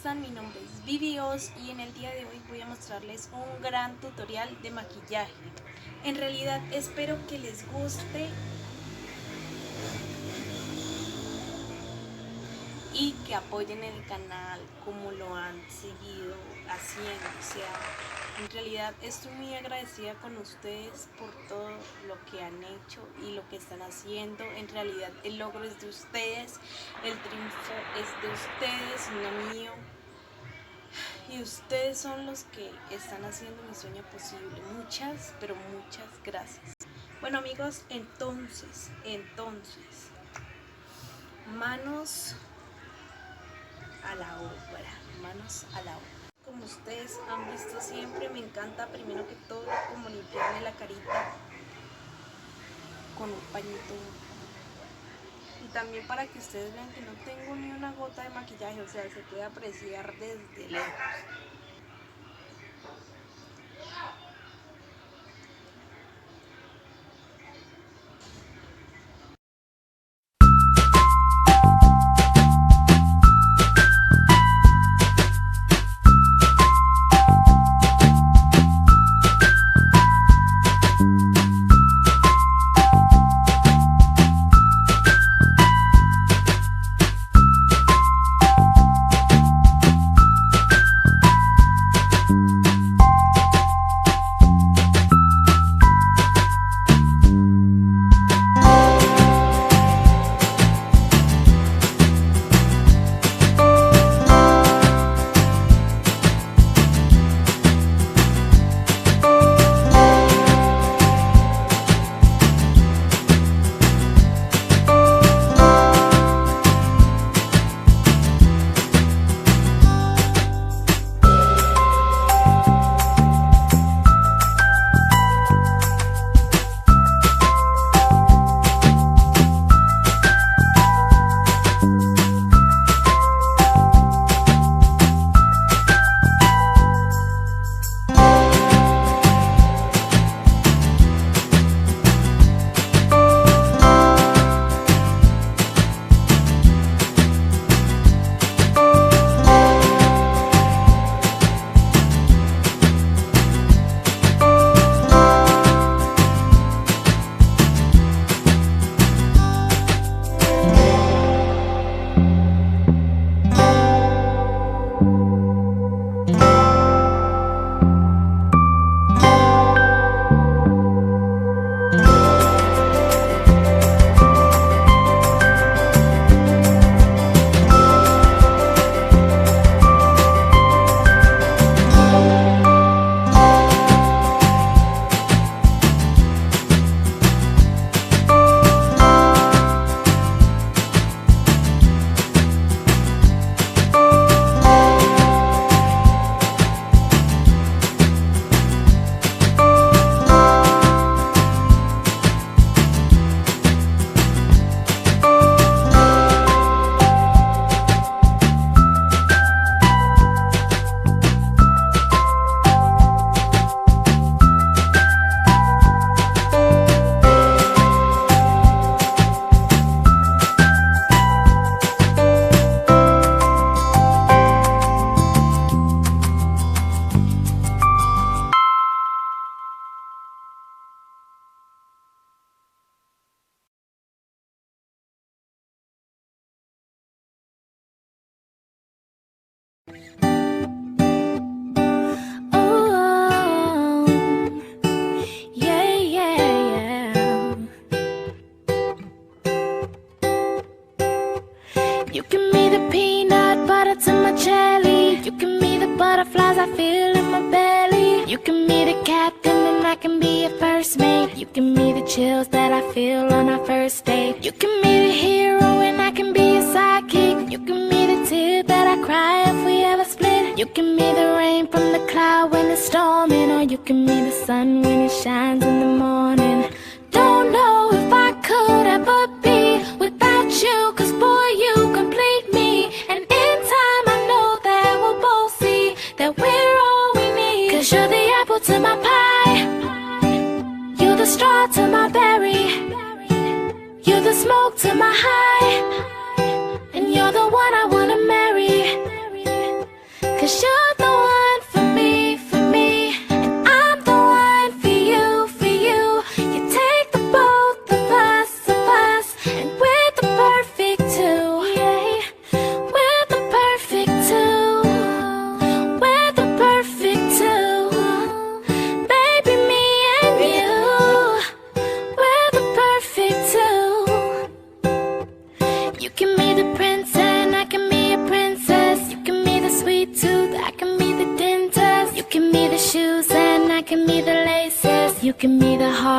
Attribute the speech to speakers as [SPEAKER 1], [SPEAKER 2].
[SPEAKER 1] están? Mi nombre es Vivios y en el día de hoy voy a mostrarles un gran tutorial de maquillaje. En realidad espero que les guste y que apoyen el canal como lo han seguido haciendo. O sea, en realidad estoy muy agradecida con ustedes por todo lo que han hecho y lo que están haciendo. En realidad el logro es de ustedes, el triunfo es de ustedes, no mío. Y ustedes son los que están haciendo mi sueño posible. Muchas, pero muchas gracias. Bueno amigos, entonces, manos a la obra, manos a la obra. Como ustedes han visto siempre, me encanta primero que todo como limpiarme la carita con un pañito. Y también para que ustedes vean que no tengo ni una gota de maquillaje, o sea, se puede apreciar desde lejos.
[SPEAKER 2] You give me the peanut butter to my jelly. You give me the butterflies I feel in my belly. You give me the captain and I can be your first mate. You give me the chills that I feel on our first date. You give me the hero and I can be your sidekick. You give me the tear that I cry if we ever split. You give me the rain from the cloud when it's storming. Or you give me the sun when it shines in the morning. Don't know if I could ever be without you, 'cause boy you complete me. And in time I know that we'll both see that we're all we need. 'Cause you're the apple to my pie, you're the straw to my berry, you're the smoke to my high, and you're the one I wanna marry. 'cause you're the one for me, and I'm the one for you, You take the both of us, and we're the perfect two, yeah. We're the perfect two, we're the perfect two, baby, me and you, we're the perfect two. You can be the prince and I can be a princess. You can be the sweet tooth, I can be the dentist. You can be the shoes and I can be the laces. You can be the heart